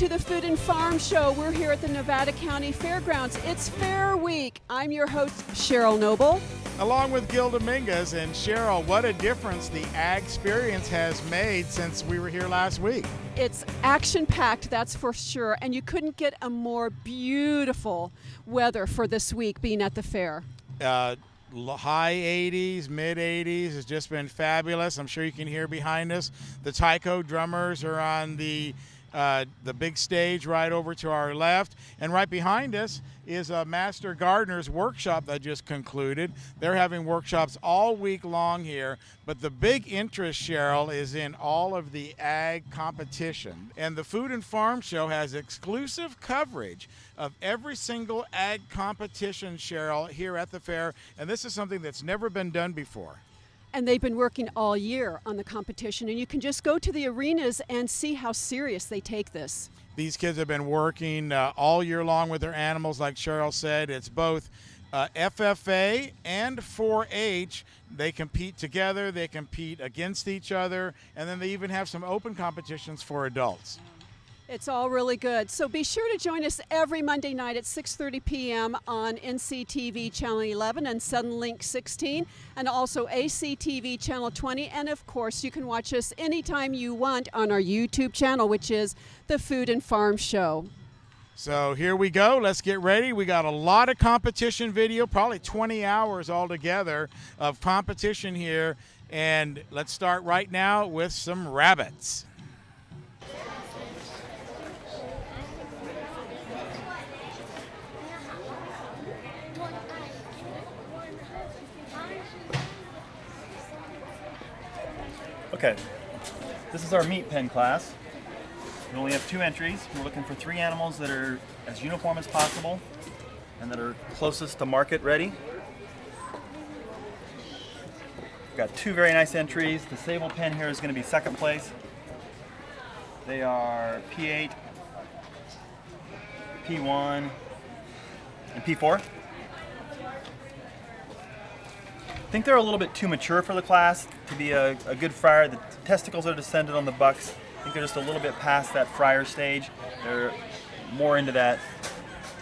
to the Food and Farm Show. We're here at the Nevada County Fairgrounds. It's Fair Week. I'm your host, Cheryl Noble. Along with Gil Dominguez. And Cheryl, what a difference the ag experience has made since we were here last week. It's action-packed, that's for sure, and you couldn't get a more beautiful weather for this week being at the fair. High 80s, mid 80s has just been fabulous. I'm sure you can hear behind us. The taiko drummers are on the big stage right over to our left, and right behind us is a Master Gardener's workshop that just concluded. They're having workshops all week long here, but the big interest, Cheryl, is in all of the ag competition. And the Food and Farm Show has exclusive coverage of every single ag competition, Cheryl, here at the fair, and this is something that's never been done before. And they've been working all year on the competition, and you can just go to the arenas and see how serious they take this. These kids have been working all year long with their animals, like Cheryl said. It's both FFA and 4-H. They compete together, they compete against each other, and then they even have some open competitions for adults. It's all really good. So be sure to join us every Monday night at 6:30 p.m. on NCTV Channel 11 and Suddenlink 16, and also ACTV Channel 20. And, of course, you can watch us anytime you want on our YouTube channel, which is the Food and Farm Show. So here we go. Let's get ready. We got a lot of competition video, probably 20 hours altogether of competition here. And let's start right now with some rabbits. Okay, this is our meat pen class. We only have 2 entries. We're looking for 3 animals that are as uniform as possible and that are closest to market ready. We've got 2 very nice entries. The sable pen here is going to be second place. They are P8, P1, and P4. I think they're a little bit too mature for the class to be a good fryer. The testicles are descended on the bucks. I think they're just a little bit past that fryer stage. They're more into that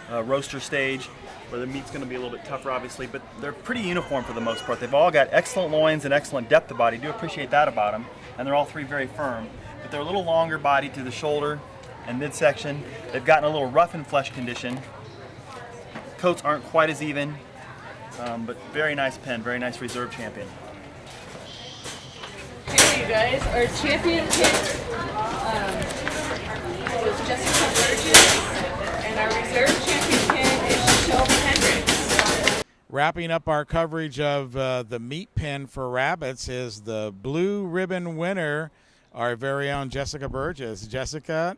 roaster stage where the meat's going to be a little bit tougher, obviously, but they're pretty uniform for the most part. They've all got excellent loins and excellent depth of body. Do appreciate that about them, and they're all 3 very firm. But they're a little longer body to the shoulder and midsection. They've gotten a little rough in flesh condition. Coats aren't quite as even. But very nice pen, very nice reserve champion. Hey you guys, our champion pick was Jessica Burgess, and our reserve champion pick is Shelby Hendricks. Wrapping up our coverage of the meat pen for rabbits is the blue ribbon winner, our very own Jessica Burgess. Jessica,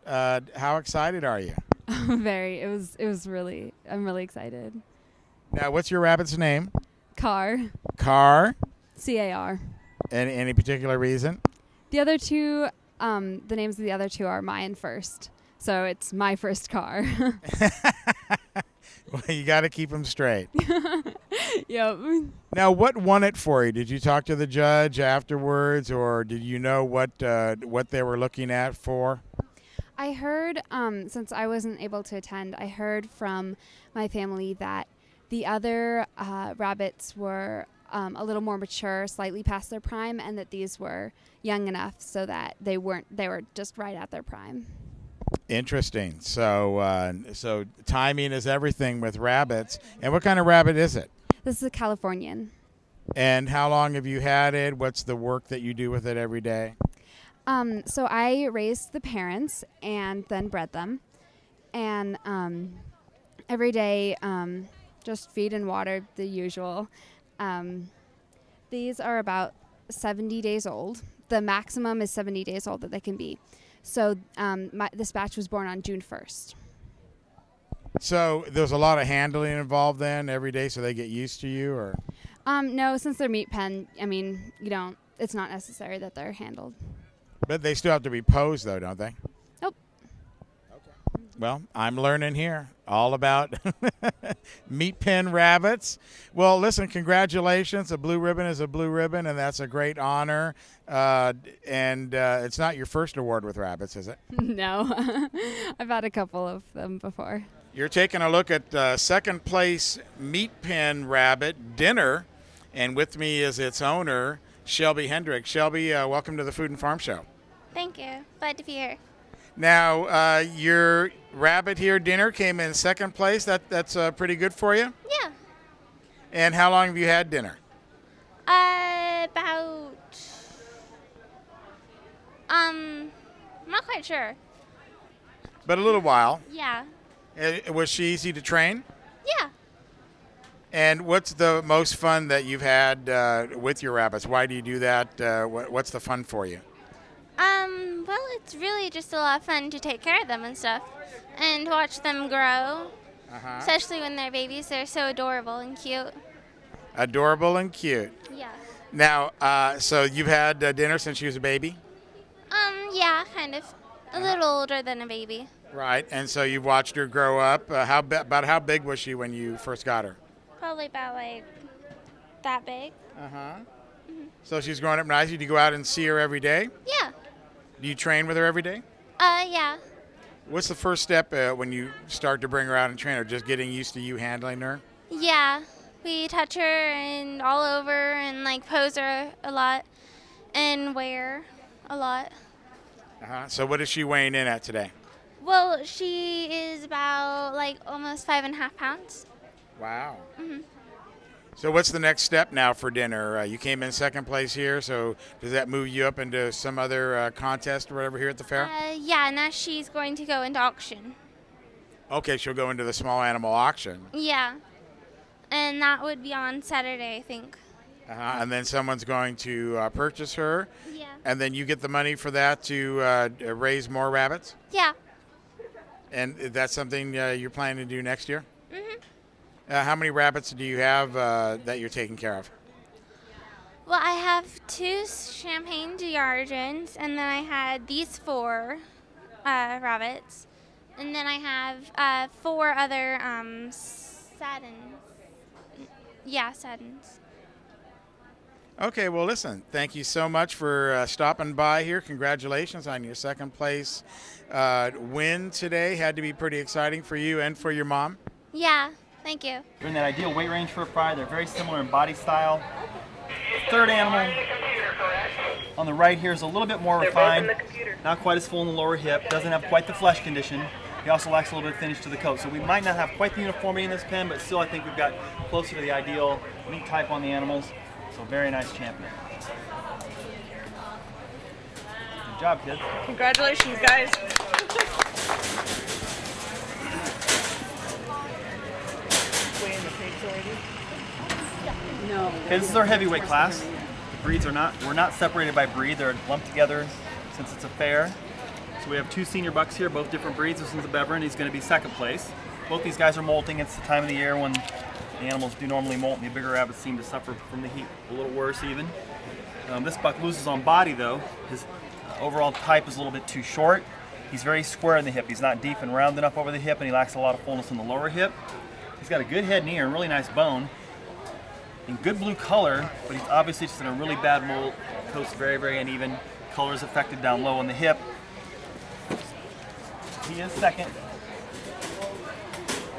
how excited are you? Very. I'm really excited. Now, what's your rabbit's name? Car. Car. C-A-R. Any particular reason? The other 2, the names of the other 2 are mine first. So it's my first car. Well, you got to keep them straight. Yep. Now, what won it for you? Did you talk to the judge afterwards, or did you know what they were looking at for? I heard, since I wasn't able to attend, I heard from my family that the other rabbits were a little more mature, slightly past their prime, and that these were young enough so that they were just right at their prime. Interesting. So timing is everything with rabbits. And what kind of rabbit is it? This is a Californian. And how long have you had it? What's the work that you do with it every day? So I raised the parents and then bred them. And every day, just feed and water, the usual. These are about 70 days old. The maximum is 70 days old that they can be. So this batch was born on June 1st. So there's a lot of handling involved then every day, so they get used to you, or? No, since they're meat pen, I mean, it's not necessary that they're handled. But they still have to be posed, though, don't they? Nope. Okay. Well, I'm learning here all about meat pen rabbits. Well, listen, congratulations. A blue ribbon is a blue ribbon, and that's a great honor. And it's not your first award with rabbits, is it? No, I've had a couple of them before. You're taking a look at second place meat pen rabbit dinner, and with me is its owner, Shelby Hendrick. Shelby, welcome to the Food and Farm Show. Thank you. Glad to be here. Now, your rabbit here dinner came in second place. That's pretty good for you. Yeah. And how long have you had dinner? About I'm not quite sure. But a little while. Yeah. Was she easy to train? Yeah. And what's the most fun that you've had with your rabbits? Why do you do that? What's the fun for you? Well, it's really just a lot of fun to take care of them and stuff, and watch them grow. Especially when they're babies, they're so adorable and cute. Adorable and cute. Yeah. Now, so you've had dinner since she was a baby? Yeah, kind of. A little older than a baby. Right, and so you've watched her grow up. About how big was she when you first got her? Probably about like that big. So she's growing up nicely. Do you go out and see her every day? Yeah. Do you train with her every day? Yeah. What's the first step when you start to bring her out and train her? Just getting used to you handling her? Yeah. We touch her and all over and like pose her a lot and wear a lot. So what is she weighing in at today? Well, she is about like almost 5.5 pounds. Wow. So what's the next step now for dinner? You came in second place here, so does that move you up into some other contest or whatever here at the fair? Yeah, now she's going to go into auction. Okay, she'll go into the small animal auction. Yeah. And that would be on Saturday, I think. And then someone's going to purchase her. Yeah. And then you get the money for that to raise more rabbits? Yeah. And that's something you're planning to do next year? How many rabbits do you have that you're taking care of? Well, I have 2 champagne d'Argents, and then I had these 4 rabbits. And then I have 4 other satins. Yeah, satins. Okay, well, listen, thank you so much for stopping by here. Congratulations on your second place win today. Had to be pretty exciting for you and for your mom. Yeah, thank you. They're in that ideal weight range for a fry. They're very similar in body style. Third animal on the right here is a little bit more refined. Not quite as full in the lower hip. Doesn't have quite the flesh condition. He also lacks a little bit of finish to the coat. So we might not have quite the uniformity in this pen, but still I think we've got closer to the ideal meat type on the animals. So very nice champion. Good job, kids. Congratulations, guys. No. Okay, this is our heavyweight class. The breeds we're not separated by breed. They're lumped together since it's a fair. So we have 2 senior bucks here, both different breeds. This one's a Bever, and he's going to be second place. Both these guys are molting. It's the time of the year when the animals do normally molt, and the bigger rabbits seem to suffer from the heat a little worse even. This buck loses on body though. His overall type is a little bit too short. He's very square in the hip. He's not deep and round enough over the hip, and he lacks a lot of fullness in the lower hip. He's got a good head and ear and really nice bone. In good blue color, but he's obviously just in a really bad molt. Coat's very, very uneven. Color is affected down low on the hip. He is second.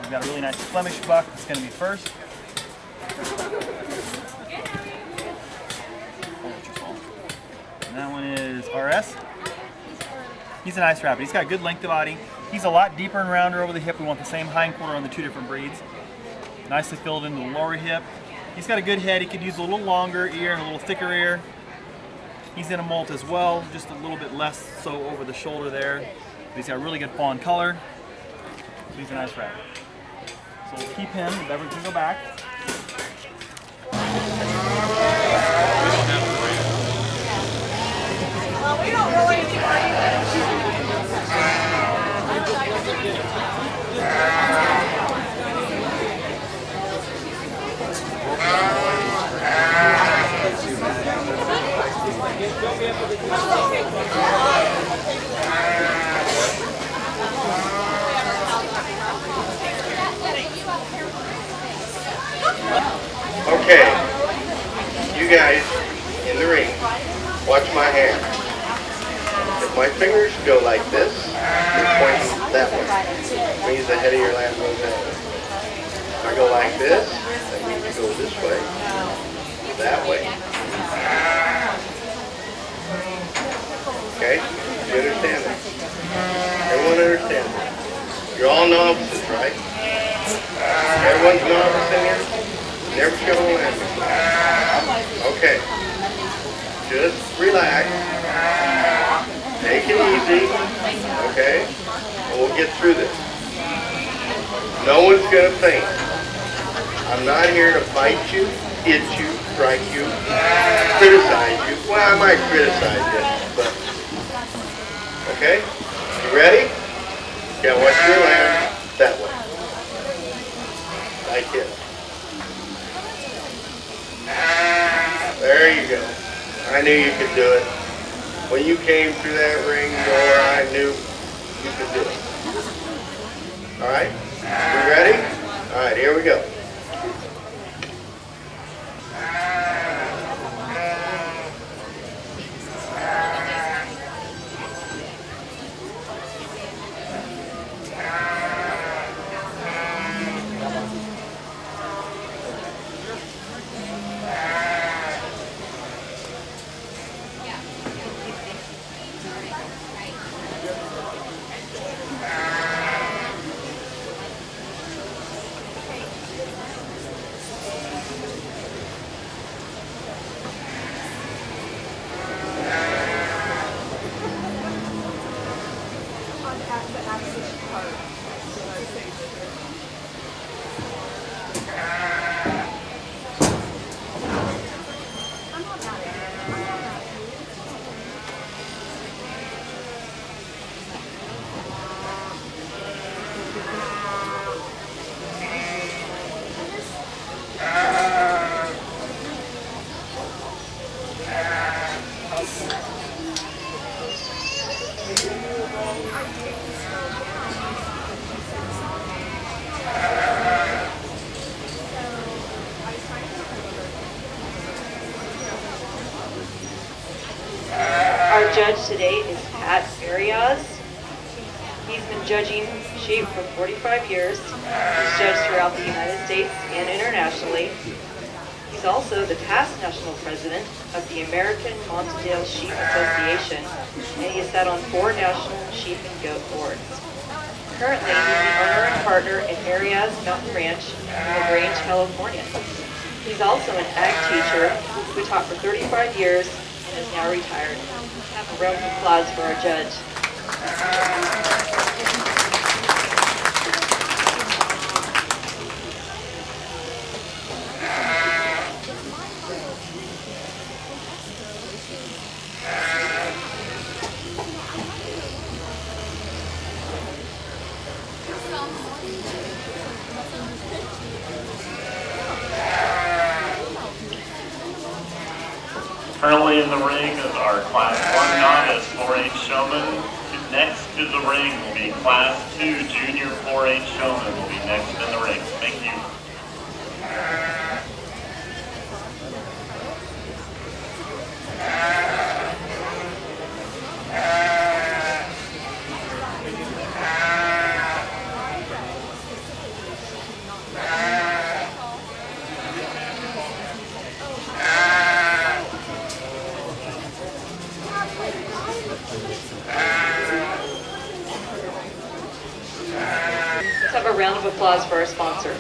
We've got a really nice Flemish buck that's going to be first. And that one is RS. He's a nice rabbit. He's got good length of body. He's a lot deeper and rounder over the hip. We want the same hind quarter on the 2 different breeds. Nicely filled into the lower hip. He's got a good head. He could use a little longer ear and a little thicker ear. He's in a molt as well, just a little bit less so over the shoulder there. But he's got really good fawn color. So he's a nice rabbit. So we'll keep him. The Bever can go back. Well, we don't really Okay, you guys in the ring, watch my hand. If my fingers go like this, you're pointing that way. It means the head of your lamb goes that way. If I go like this, that means you go this way, that way. Okay? You understand that? Everyone understands that? You're all novices, right? Everyone's novice in here? Never shown a lamb before. Okay. Just relax. Take it easy. Okay? And we'll get through this. No one's going to faint. I'm not here to fight you, hit you, strike you, criticize you. Well, I might criticize you, but... Okay? You ready? Yeah, watch your lamb that way. Like this. There you go. I knew you could do it. When you came through that ring door, I knew you could do it. Alright? You ready? Alright, here we go. Our judge today is Pat Arias. He's been judging sheep for 45 years. He's judged throughout the United States and internationally. He's also the past national president of the American Montadale Sheep Association, and he has sat on 4 national sheep and goat boards. Currently, he's the owner and partner at Arias Mountain Ranch in LaGrange, California. He's also an ag teacher who taught for 35 years and is now retired. Have a round of applause for our judge. Currently in the ring is our Class 1 Novice 4-H Showman. Next to the ring will be Class 2 Junior 4-H Showman will be next in the ring. Thank you. Let's have a round of applause for our sponsor.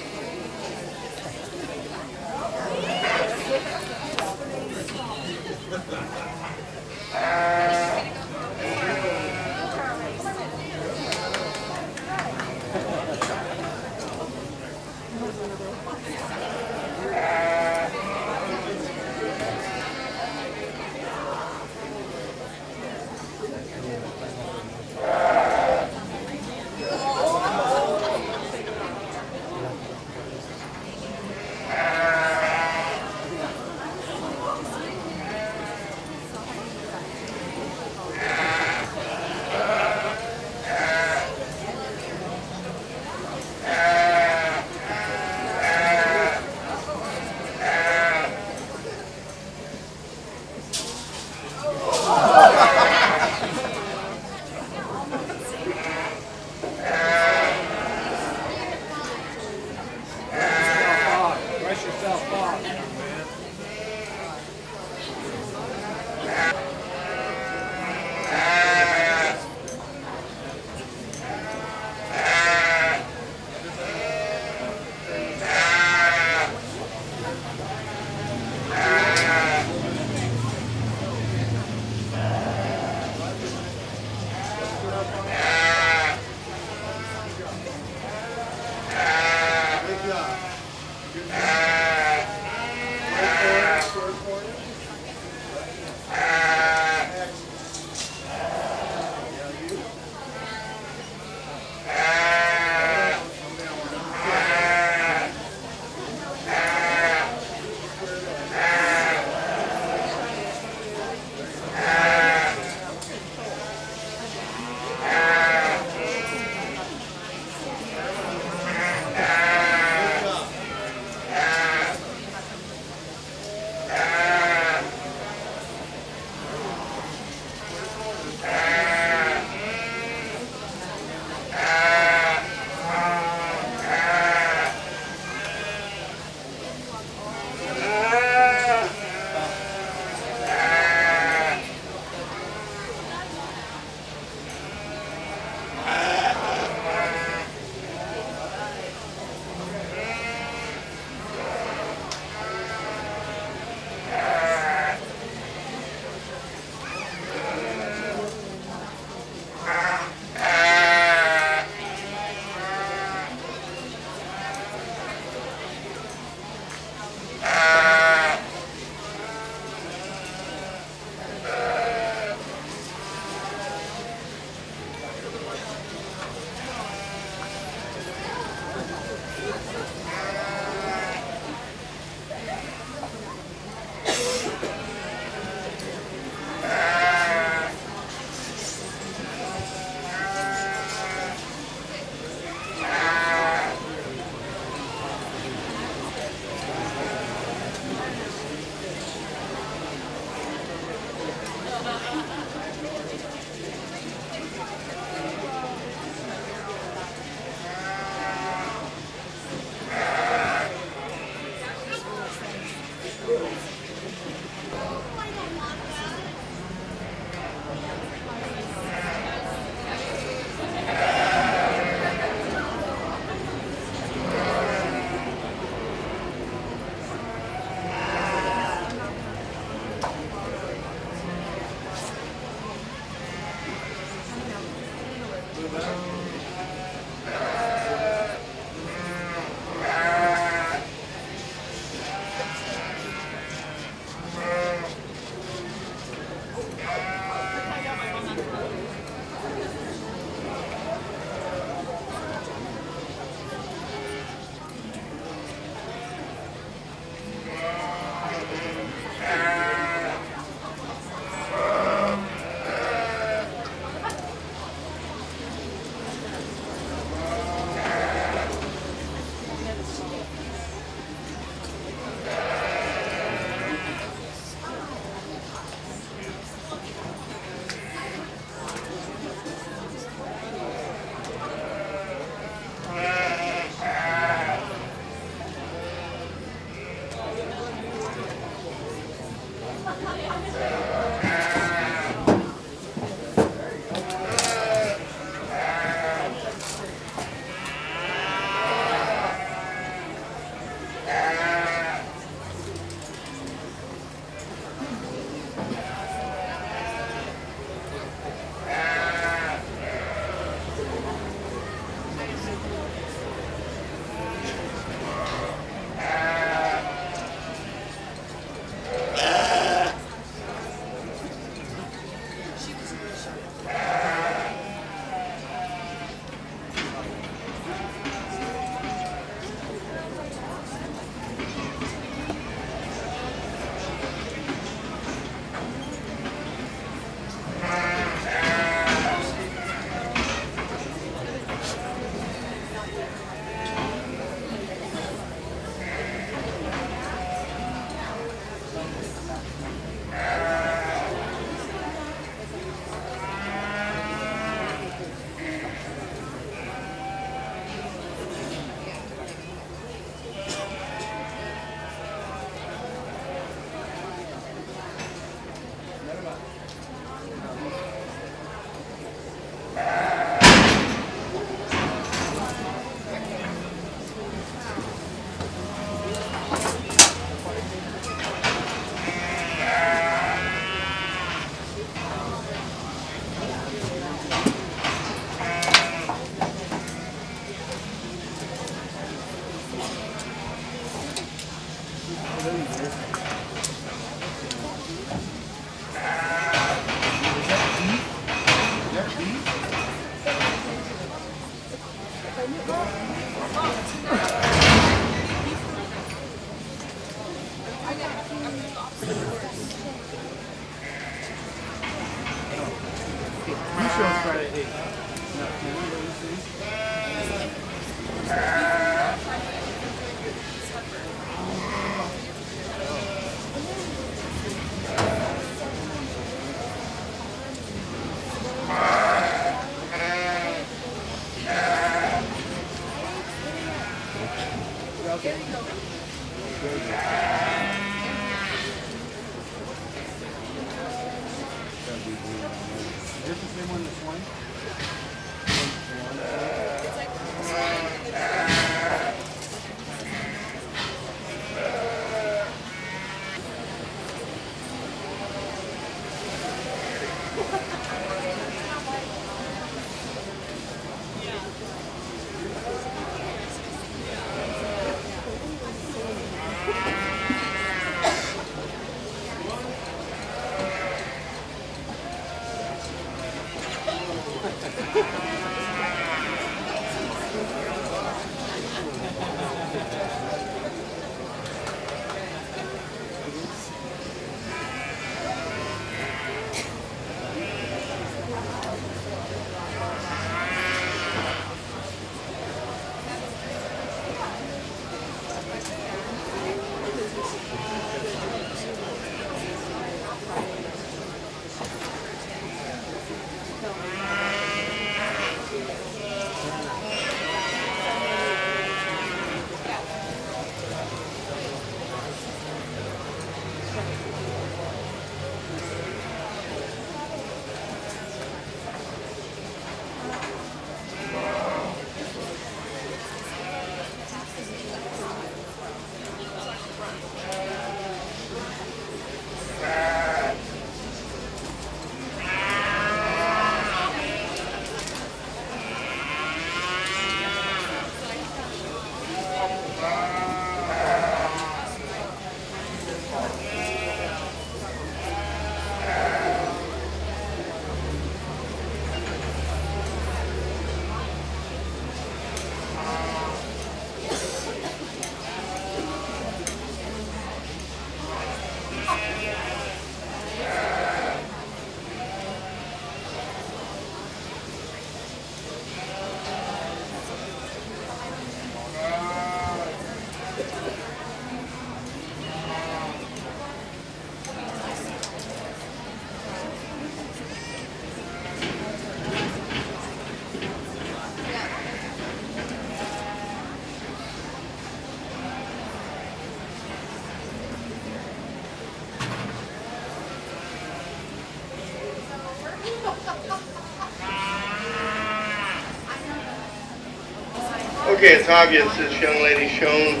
Okay, it's obvious this young lady's shown,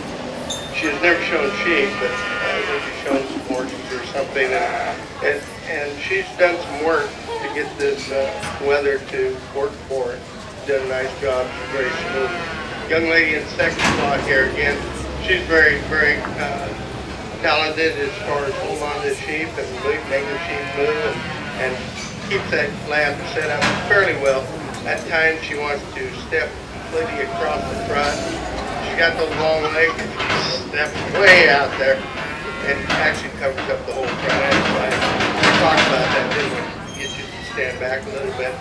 she has never shown sheep, but I think she's shown some horses or something, and she's done some work to get this weather to work for it. Done a nice job, she's very smooth. Young lady in second spot here again, she's very, very talented as far as holding on to the sheep and making the sheep move and keeps that lamb set up fairly well. At times she wants to step completely across the front. She's got those long legs, step way out there, and actually covers up the whole front end. We talked about that, didn't we? Get you to stand back a little bit.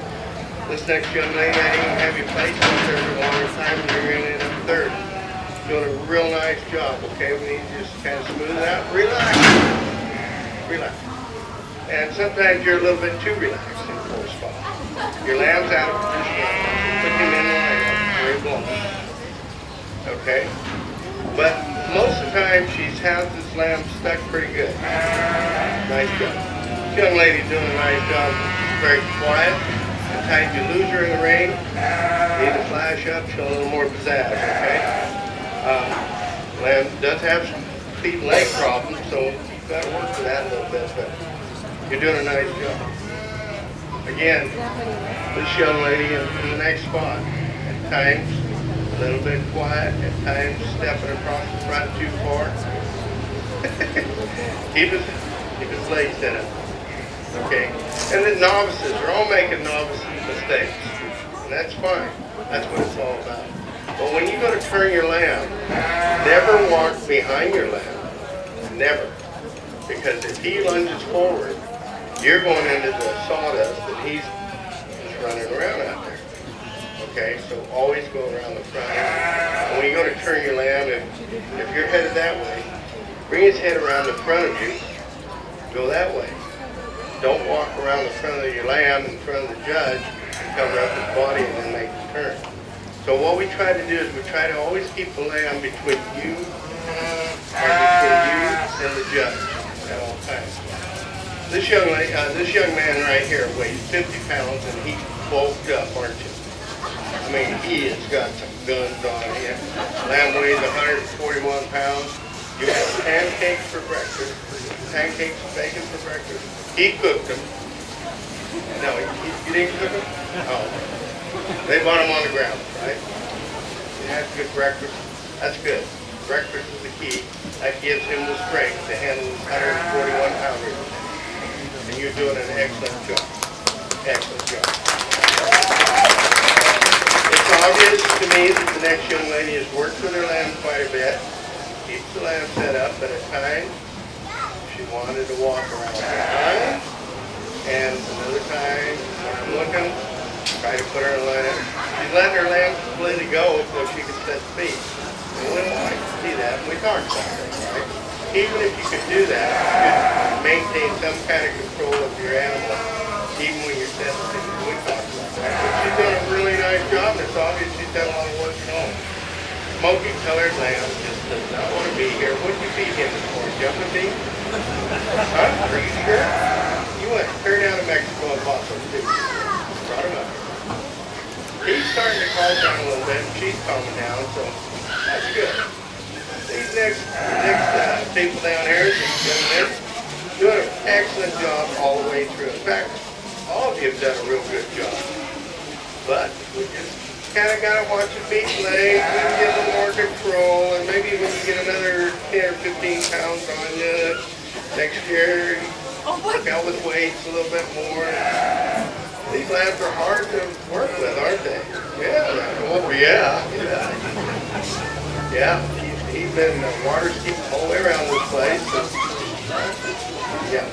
This next young lady, I didn't have you placed up there for a longer time, and you're going to end up third. Doing a real nice job, okay? We need to just kind of smooth it out. Relax. Relax. And sometimes you're a little bit too relaxed in the fourth spot. Your lamb's out of position. Put him in line. Very blown. Okay? But most of the time, she's had this lamb stuck pretty good. Nice job. This young lady's doing a nice job. Very quiet. Sometimes you lose her in the ring. Need to flash up, show a little more pizzazz, okay? Lamb does have some feet and leg problems, so you've got to work for that a little bit, but you're doing a nice job. Again, this young lady in the next spot. At times, a little bit quiet. At times, stepping across the front too far. keep his legs set up. Okay? And the novices are all making novice mistakes. And that's fine. That's what it's all about. But when you go to turn your lamb, never walk behind your lamb. Never. Because if he lunges forward, you're going into the sawdust and he's just running around out there. Okay, so always go around the front. And when you go to turn your lamb, if you're headed that way, bring his head around the front of you, go that way. Don't walk around the front of your lamb in front of the judge and cover up his body and then make the turn. So what we try to do is we try to always keep the lamb between you and the judge at all times. This young man right here weighs 50 pounds and he's bulked up, aren't you? I mean, he has got some guns on him. Lamb weighs 141 pounds. You have pancakes for breakfast, pancakes and bacon for breakfast. He cooked them. No, you didn't cook them? Oh. They bought them on the ground, right? You had a good breakfast. That's good. Breakfast is the key. That gives him the strength to handle this 141 pounder. And you're doing an excellent job. Excellent job. It's obvious to me that the next young lady has worked with her lamb quite a bit. Keeps the lamb set up, but at times she wanted to walk around behind. And another time, when I'm looking, try to put her in line up. She's letting her lamb completely go so she can set feet. And we don't like to see that. We talked about that, right? Even if you could do that, you could maintain some kind of control of your animal, even when you're setting feet. We talked about that. But she's done a really nice job, and it's obvious she's done a lot of work at home. Smoky colored lamb just does not want to be here. What did you feed him this morning? Jumping beef? Huh? Are you sure? You went clear down to Mexico and bought some too. Brought him up. He's starting to calm down a little bit, and she's calming down, so that's good. These next people down here, these young men, doing an excellent job all the way through. In fact, all of you have done a real good job. But we just kind of got to watch your feet and legs and get a little more control, and maybe when you get another 10 or 15 pounds on you next year, work out with weights a little bit more. These lambs are hard to work with, aren't they? Yeah. Oh, yeah. Yeah. He's been water skiing all the way around this place. Yeah.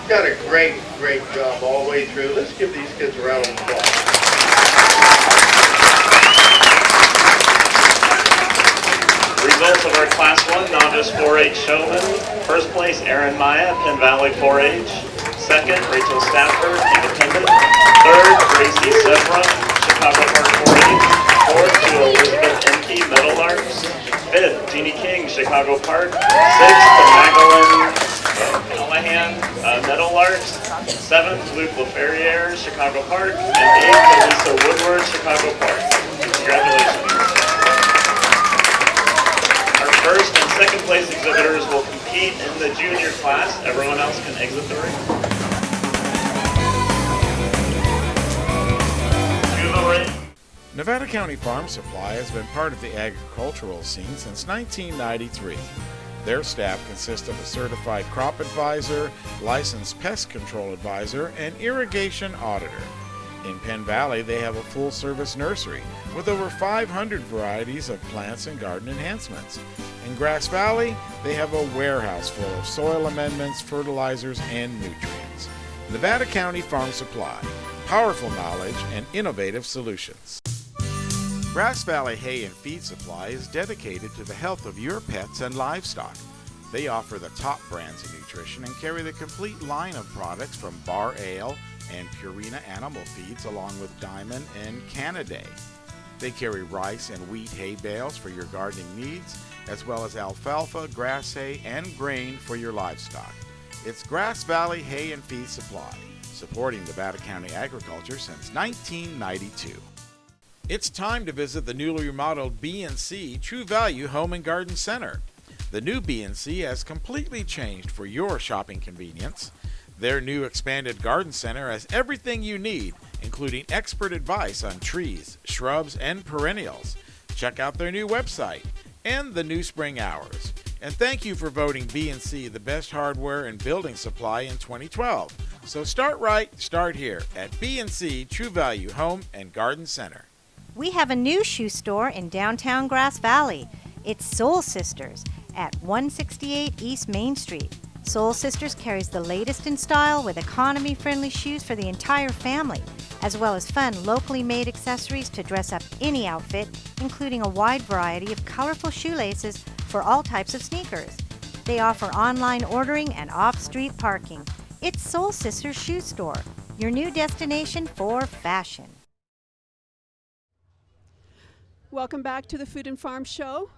Got a great job all the way through. Let's give these kids a round of applause. Results of our Class 1 Novice 4-H Showman. First place, Aaron Maya, Penn Valley 4-H. Second, Rachel Stafford, Independent. Third, Gracie Sevra, Chicago Park 4-H. Fourth, to Elizabeth Enke, Meadowlarks. Fifth, Jeannie King, Chicago Park. Sixth, Magdalene Callahan, Meadowlarks. Clark's. 7th, Luke LaFerriere, Chicago Park. And 8th, Elisa Woodward, Chicago Park. Congratulations. Our first and second place exhibitors will compete in the junior class. Everyone else can exit the ring. To the ring. Nevada County Farm Supply has been part of the agricultural scene since 1993. Their staff consists of a certified crop advisor, licensed pest control advisor, and irrigation auditor. In Penn Valley, they have a full-service nursery with over 500 varieties of plants and garden enhancements. In Grass Valley, they have a warehouse full of soil amendments, fertilizers, and nutrients. Nevada County Farm Supply, powerful knowledge and innovative solutions. Grass Valley Hay and Feed Supply is dedicated to the health of your pets and livestock. They offer the top brands in nutrition and carry the complete line of products from Bar Ale and Purina animal feeds along with Diamond and Canaday. They carry rice and wheat hay bales for your gardening needs, as well as alfalfa, grass hay, and grain for your livestock. It's Grass Valley Hay and Feed Supply, supporting Nevada County agriculture since 1992. It's time to visit the newly remodeled B&C True Value Home and Garden Center. The new B&C has completely changed for your shopping convenience. Their new expanded garden center has everything you need, including expert advice on trees, shrubs, and perennials. Check out their new website and the new spring hours. And thank you for voting B&C the best hardware and building supply in 2012. So start right, start here at B&C True Value Home and Garden Center. We have a new shoe store in downtown Grass Valley. It's Soul Sisters at 168 East Main Street. Soul Sisters carries the latest in style with economy-friendly shoes for the entire family, as well as fun locally made accessories to dress up any outfit, including a wide variety of colorful shoelaces for all types of sneakers. They offer online ordering and off-street parking. It's Soul Sisters Shoe Store, your new destination for fashion. Welcome back to the Food and Farm Show.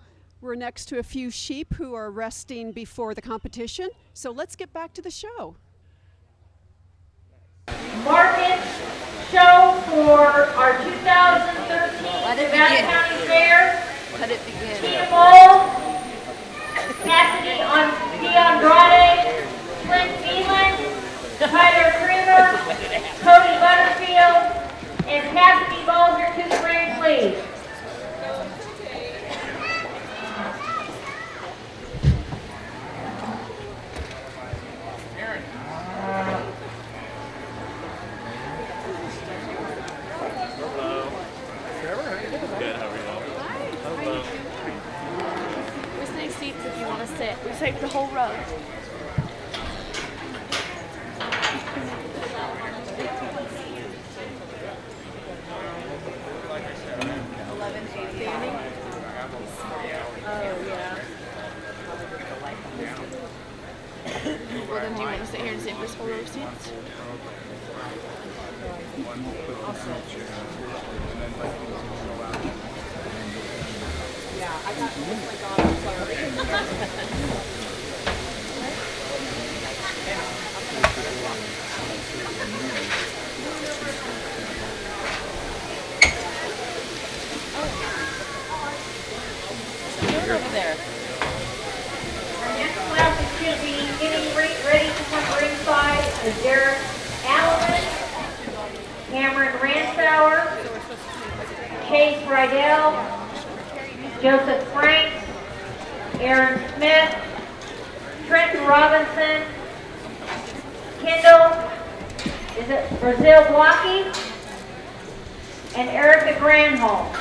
We're next to a few sheep who are resting before the competition. So let's get back to the show. Market show for our 2013 Nevada County Fair. Let it begin. Tina Moll, Cassidy D'Andrade, Clint Phelan, Tyler Kruger, Cody Butterfield, and Cassidy Balzer to the ring, please. If you want to sit, we take the whole row. Oh yeah. Well then, do you want to sit here and save this whole row of seats? I'll sit. Yeah, I got oh my god, I'm sorry. You're over there. Our next class is going to be getting ready to come ringside is Derek Allen, Cameron Ransauer, Chase Rydell, Joseph Franks, Aaron Smith, Trenton Robinson, Kendall, Brazil Blocky, and Erica Granholm.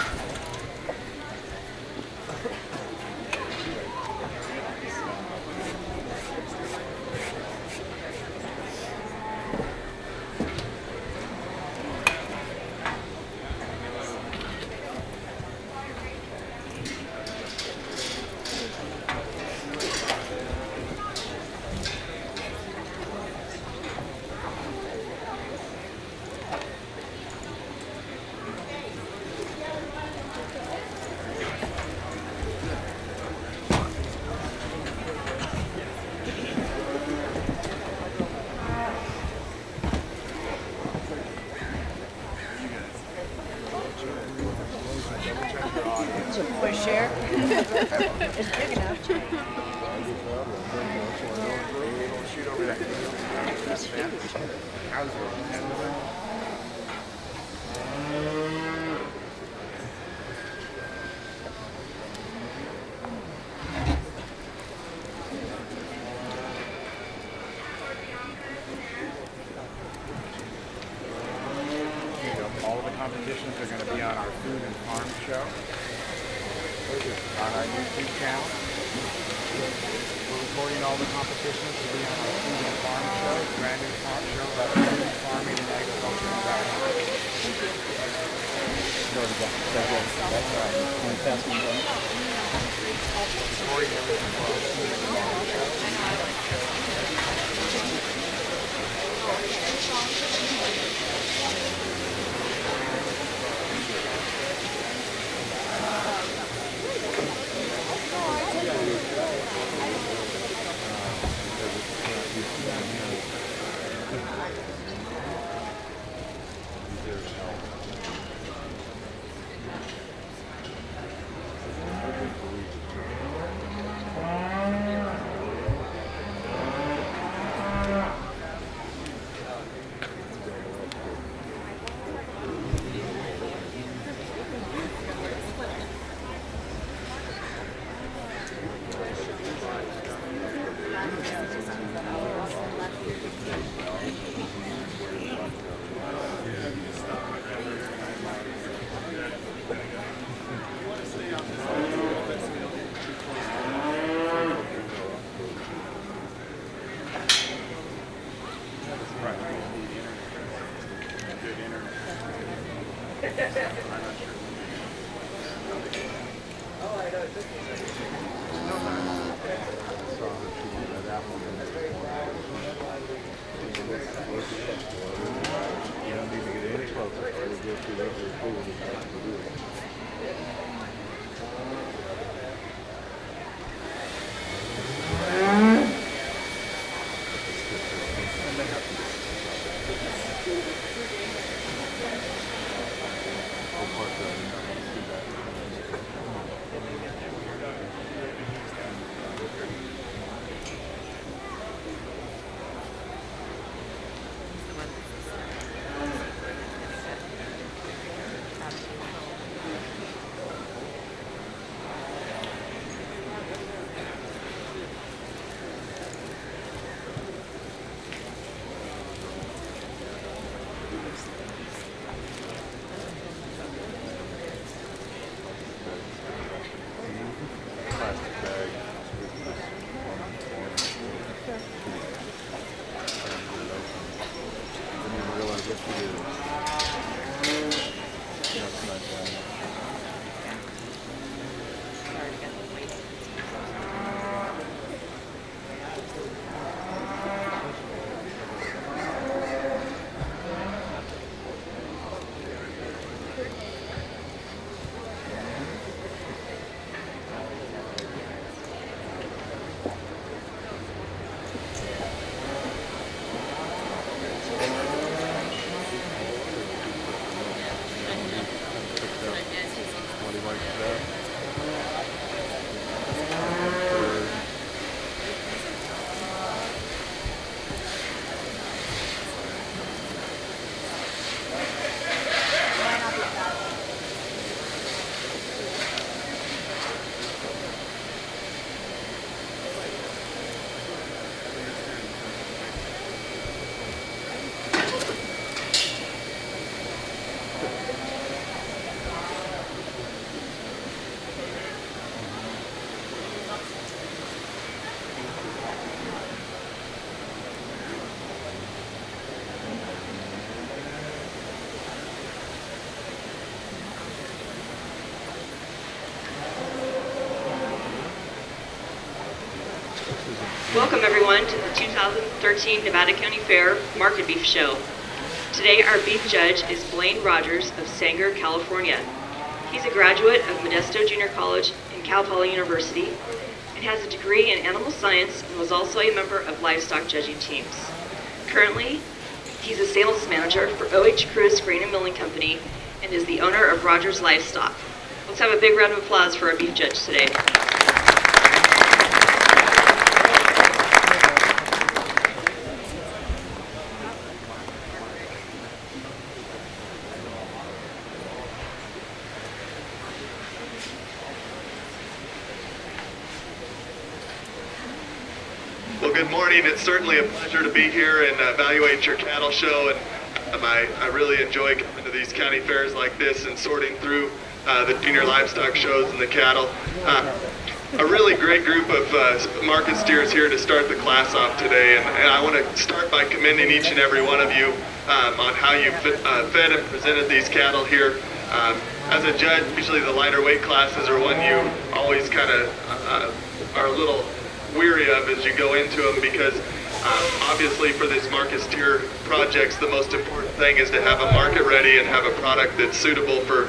For sure. It's big enough. Shoot over that. That's fantastic. How's it? All of the competitions are going to be on our Food and Farm Show on our YouTube channel. We're recording all the competitions to be on our Food and Farm Show, brand new farm show about food, farming, and agriculture and agriculture. That's right. Recording everything for our Food and Farm Show. Welcome everyone to the 2013 Nevada County Fair Market Beef Show. Today our beef judge is Blaine Rogers of Sanger, California. He's a graduate of Modesto Junior College and Cal Poly University and has a degree in animal science and was also a member of livestock judging teams. Currently, he's a sales manager for OH Cruz Grain and Milling Company and is the owner of Rogers Livestock. Let's have a big round of applause for our beef judge today. Well, good morning. It's certainly a pleasure to be here and evaluate your cattle show. And I really enjoy coming to these county fairs like this and sorting through the junior livestock shows and the cattle. A really great group of market steers here to start the class off today. And I want to start by commending each and every one of you on how you fed and presented these cattle here. As a judge, usually the lighter weight classes are one you always kind of are a little weary of as you go into them, because obviously for this market steer projects, the most important thing is to have a market ready and have a product that's suitable for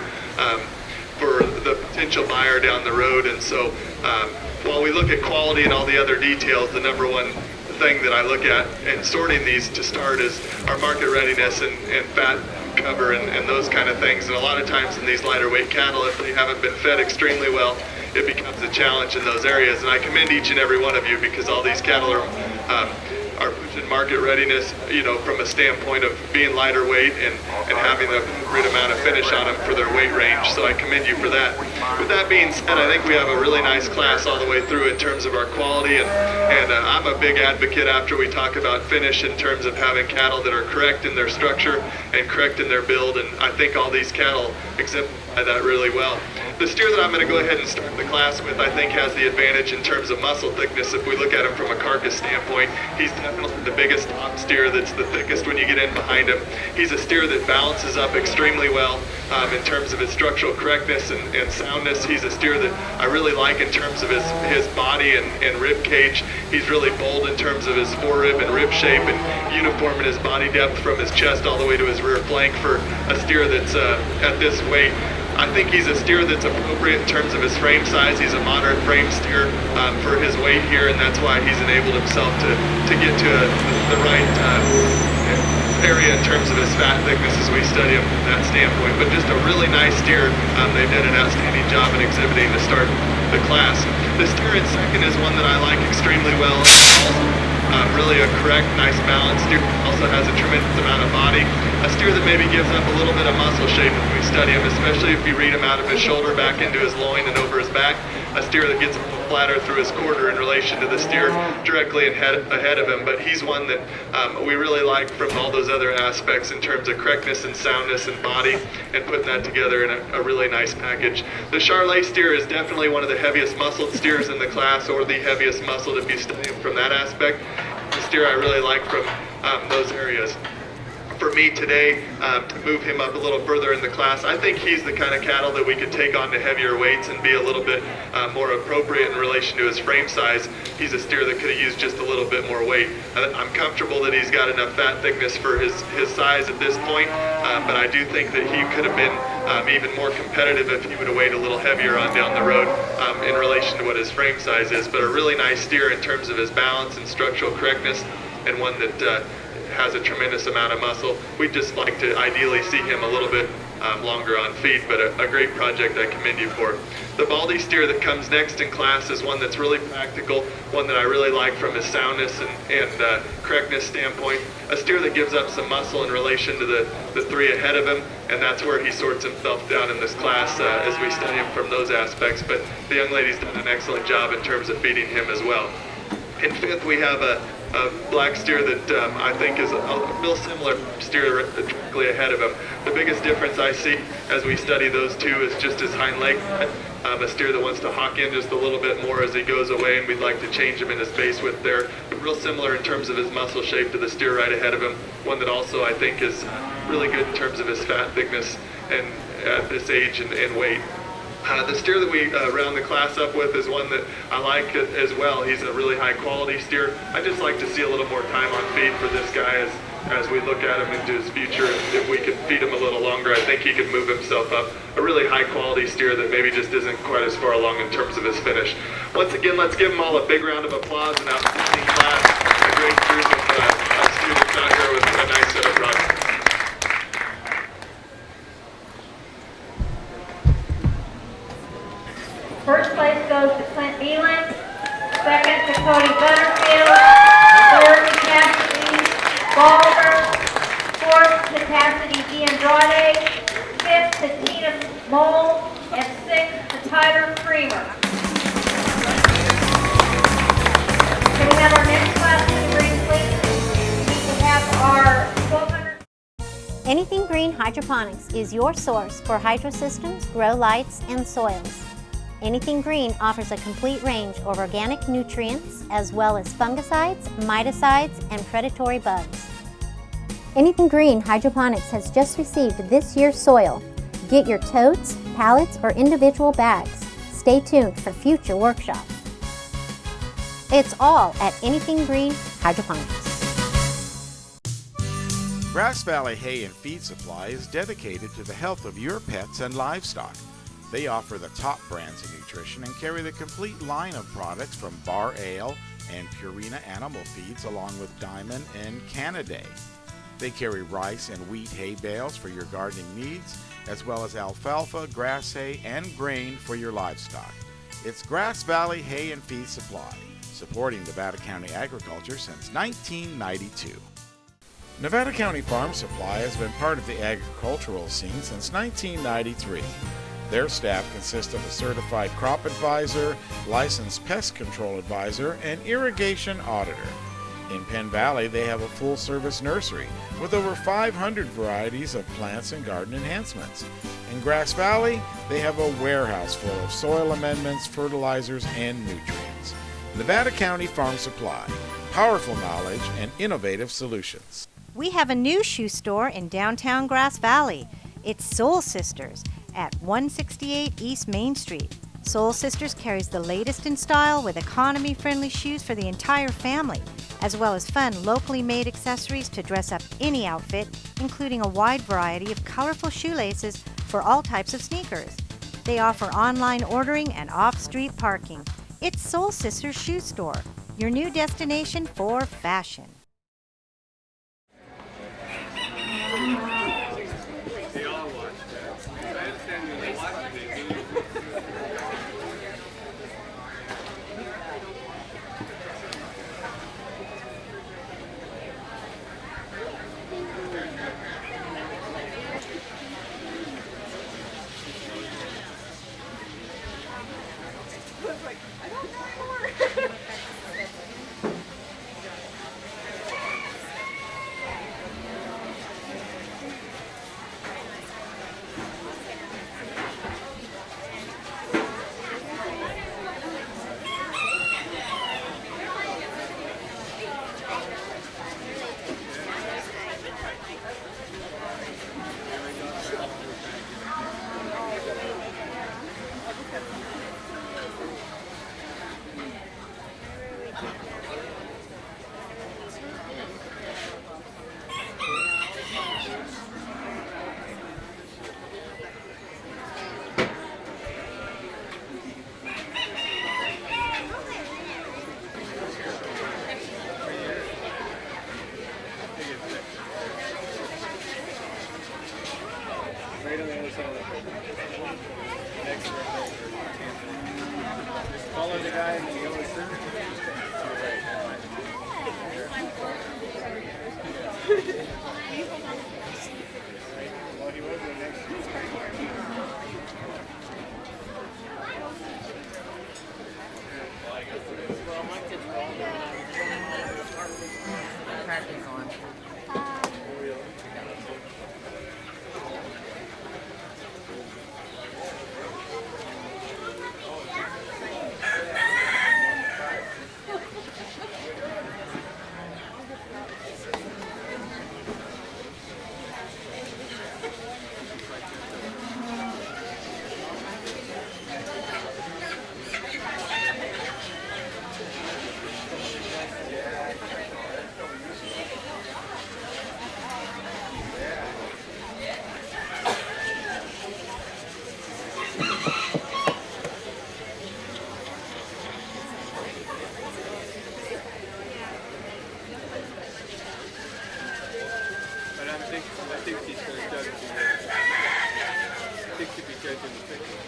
the potential buyer down the road. And so while we look at quality and all the other details, the number one thing that I look at in sorting these to start is our market readiness and fat cover and those kind of things. And a lot of times in these lighter weight cattle, if they haven't been fed extremely well, it becomes a challenge in those areas. And I commend each and every one of you, because all these cattle are pushing market readiness, you know, from a standpoint of being lighter weight and having the appropriate amount of finish on them for their weight range. So I commend you for that. With that being said, I think we have a really nice class all the way through in terms of our quality, and I'm a big advocate after we talk about finish in terms of having cattle that are correct in their structure and correct in their build, and I think all these cattle exemplify that really well. The steer that I'm going to go ahead and start the class with, I think, has the advantage in terms of muscle thickness. If we look at him from a carcass standpoint, he's definitely the biggest top steer that's the thickest when you get in behind him. He's a steer that balances up extremely well in terms of his structural correctness and soundness. He's a steer that I really like in terms of his body and rib cage. He's really bold in terms of his forerib and rib shape, and uniform in his body depth from his chest all the way to his rear flank for a steer that's at this weight. I think he's a steer that's appropriate in terms of his frame size. He's a moderate frame steer for his weight here, and that's why he's enabled himself to get to the right area in terms of his fat thickness as we study him from that standpoint. But just a really nice steer. They did an outstanding job in exhibiting to start the class. The steer in second is one that I like extremely well. Really a correct, nice balanced steer. Also has a tremendous amount of body. A steer that maybe gives up a little bit of muscle shape as we study him, especially if you read him out of his shoulder back into his loin and over his back. A steer that gets a little flatter through his quarter in relation to the steer directly ahead of him. But he's one that we really like from all those other aspects in terms of correctness and soundness and body, and putting that together in a really nice package. The Charolais steer is definitely one of the heaviest muscled steers in the class, or the heaviest muscled if you study him from that aspect. The steer I really like from those areas. For me today, to move him up a little further in the class, I think he's the kind of cattle that we could take on to heavier weights and be a little bit more appropriate in relation to his frame size. He's a steer that could have used just a little bit more weight. I'm comfortable that he's got enough fat thickness for his size at this point, but I do think that he could have been even more competitive if he would have weighed a little heavier on down the road in relation to what his frame size is. But a really nice steer in terms of his balance and structural correctness, and one that has a tremendous amount of muscle. We'd just like to ideally see him a little bit longer on feed, but a great project I commend you for. The Baldy steer that comes next in class is one that's really practical, one that I really like from his soundness and correctness standpoint. A steer that gives up some muscle in relation to the three ahead of him, and that's where he sorts himself down in this class as we study him from those aspects. But the young lady's done an excellent job in terms of feeding him as well. In fifth, we have a black steer that I think is a real similar steer directly ahead of him. The biggest difference I see as we study those two is just his hind leg. A steer that wants to hawk in just a little bit more as he goes away, and we'd like to change him in his base width there. But real similar in terms of his muscle shape to the steer right ahead of him. One that also I think is really good in terms of his fat thickness and at this age and weight. The steer that we round the class up with is one that I like as well. He's a really high quality steer. I just like to see a little more time on feed for this guy as we look at him into his future. If we could feed him a little longer, I think he could move himself up. A really high quality steer that maybe just isn't quite as far along in terms of his finish. Once again, let's give them all a big round of applause. An outstanding class, a great group of students out here with a nice set of products. Beelan. Second to Cody Butterfield. Third to Cassidy Balmer. Fourth to Cassidy D'Andrade. Fifth to Tina Mole. And sixth to Tyler Freemer. Can we have our next class in the green, please? We have our 1200. Anything Green Hydroponics is your source for hydro systems, grow lights, and soils. Anything Green offers a complete range of organic nutrients as well as fungicides, miticides, and predatory bugs. Anything Green Hydroponics has just received this year's soil. Get your totes, pallets, or individual bags. Stay tuned for future workshops. It's all at Anything Green Hydroponics. Grass Valley Hay and Feed Supply is dedicated to the health of your pets and livestock. They offer the top brands of nutrition and carry the complete line of products from Bar Ale and Purina animal feeds along with Diamond and Canaday. They carry rice and wheat hay bales for your gardening needs, as well as alfalfa, grass hay, and grain for your livestock. It's Grass Valley Hay and Feed Supply, supporting Nevada County agriculture since 1992. Nevada County Farm Supply has been part of the agricultural scene since 1993. Their staff consists of a certified crop advisor, licensed pest control advisor, and irrigation auditor. In Penn Valley, they have a full-service nursery with over 500 varieties of plants and garden enhancements. In Grass Valley, they have a warehouse full of soil amendments, fertilizers, and nutrients. Nevada County Farm Supply, powerful knowledge and innovative solutions. We have a new shoe store in downtown Grass Valley. It's Soul Sisters at 168 East Main Street. Soul Sisters carries the latest in style with economy-friendly shoes for the entire family, as well as fun locally made accessories to dress up any outfit, including a wide variety of colorful shoelaces for all types of sneakers. They offer online ordering and off-street parking. It's Soul Sisters Shoe Store, your new destination for fashion. Follow the guy in the yellow shirt. Well, he was the next. Well, my kids were all there when I was running all over the apartment. Practice on. I think she's going to judge me. I think she'll be judging the picture.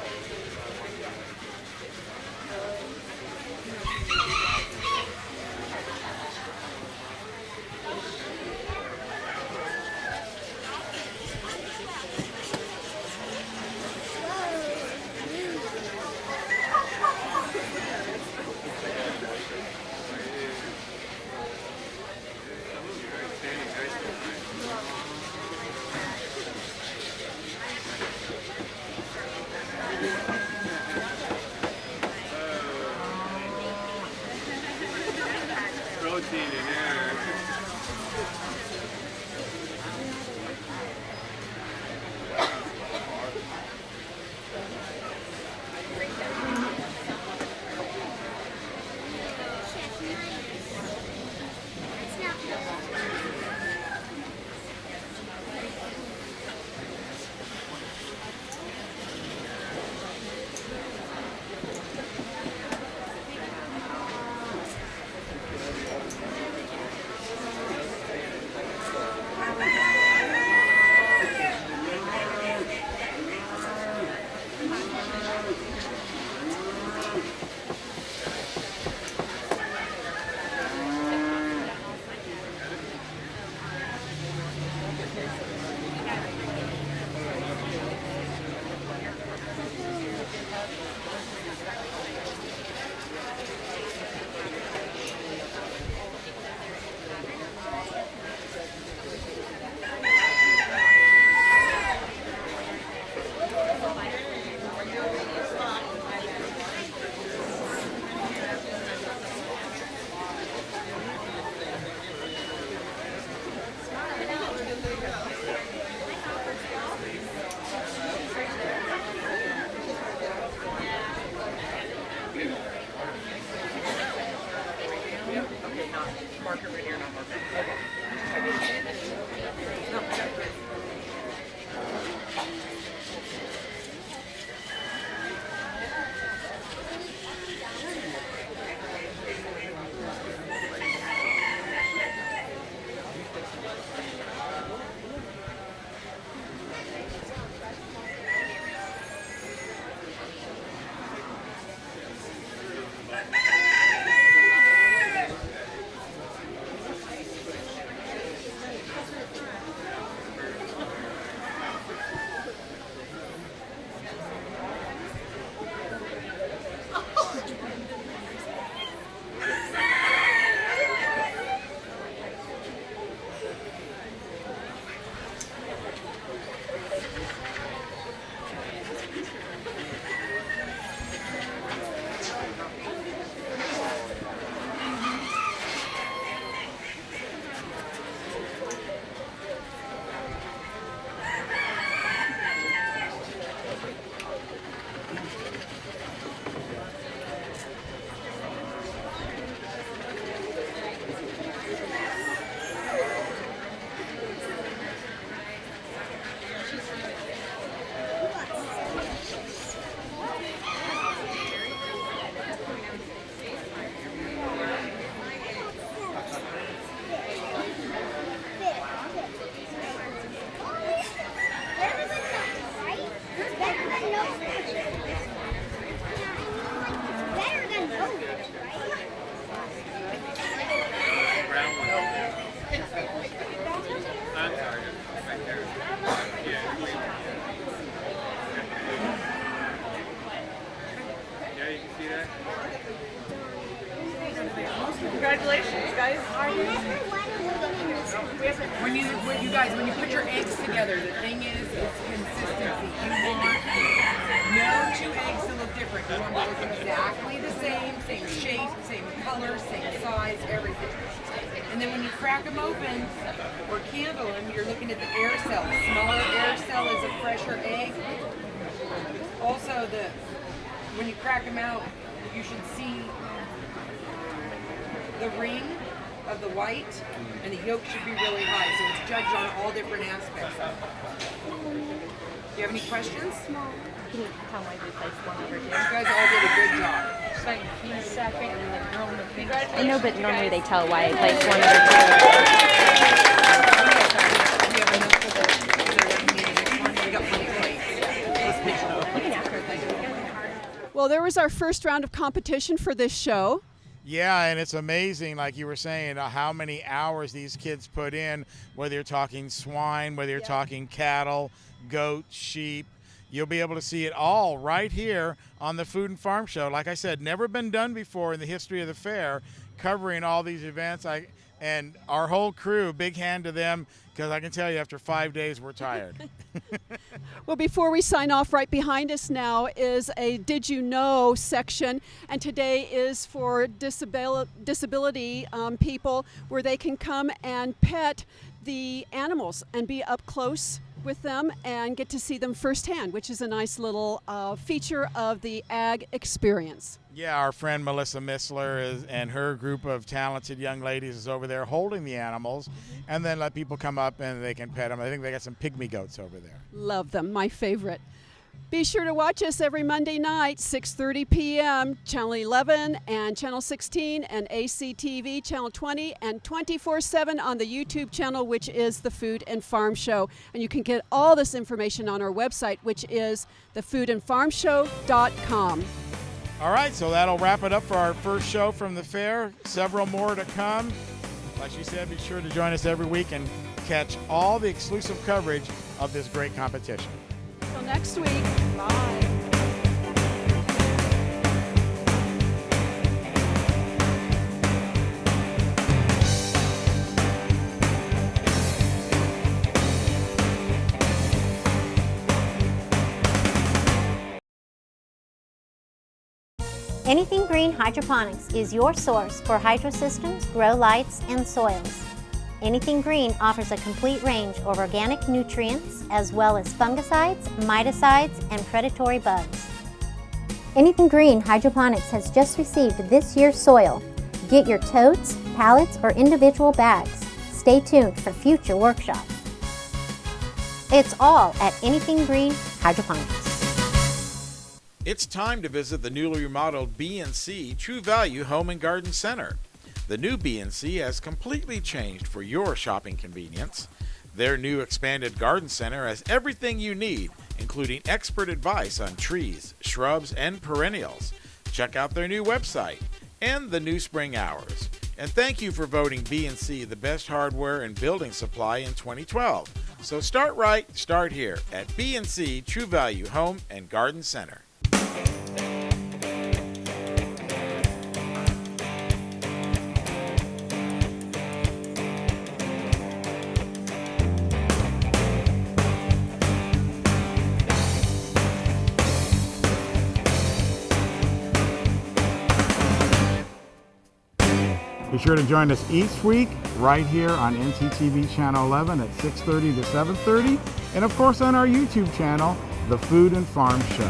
together. The thing is consistency. You want no two eggs to look different. You want them to look exactly the same shape, same color, same size, everything. And then when you crack them open or candle them, you're looking at the air cell. The smaller air cell is a fresher egg. Also, when you crack them out, you should see the ring of the white, and the yolk should be really high. So it's judged on all different aspects of it. Do you have any questions? Can you tell why we placed one over here? You guys all did a good job. Like he's second and the girl in the pink. I know, but normally they tell why I placed one over here. Well, there was our first round of competition for this show. Yeah, and it's amazing, like you were saying, how many hours these kids put in, whether you're talking swine, whether you're talking cattle, goat, sheep. You'll be able to see it all right here on the Food and Farm Show. Like I said, never been done before in the history of the fair, covering all these events. And our whole crew, big hand to them, because I can tell you after 5 days we're tired. Well, before we sign off, right behind us now is a Did You Know section, and today is for disability people, where they can come and pet the animals and be up close with them and get to see them firsthand, which is a nice little feature of the ag experience. Yeah, our friend Melissa Missler and her group of talented young ladies is over there holding the animals, and then let people come up and they can pet them. I think they got some pygmy goats over there. Love them, my favorite. Be sure to watch us every Monday night, 6:30 p.m., Channel 11 and Channel 16 and ACTV Channel 20, and 24/7 on the YouTube channel, which is the Food and Farm Show. And you can get all this information on our website, which is thefoodandfarmshow.com. All right, so that'll wrap it up for our first show from the fair. Several more to come. Like she said, be sure to join us every week and catch all the exclusive coverage of this great competition. Until next week, bye. Anything Green Hydroponics is your source for hydro systems, grow lights, and soils. Anything Green offers a complete range of organic nutrients as well as fungicides, miticides, and predatory bugs. Anything Green Hydroponics has just received this year's soil. Get your totes, pallets, or individual bags. Stay tuned for future workshops. It's all at Anything Green Hydroponics. It's time to visit the newly remodeled B&C True Value Home and Garden Center. The new B&C has completely changed for your shopping convenience. Their new expanded garden center has everything you need, including expert advice on trees, shrubs, and perennials. Check out their new website and the new spring hours. And thank you for voting B&C the best hardware and building supply in 2012. So start right, start here at B&C True Value Home and Garden Center. Be sure to join us each week right here on NCTV Channel 11 at 6:30 to 7:30, and of course on our YouTube channel, The Food and Farm Show.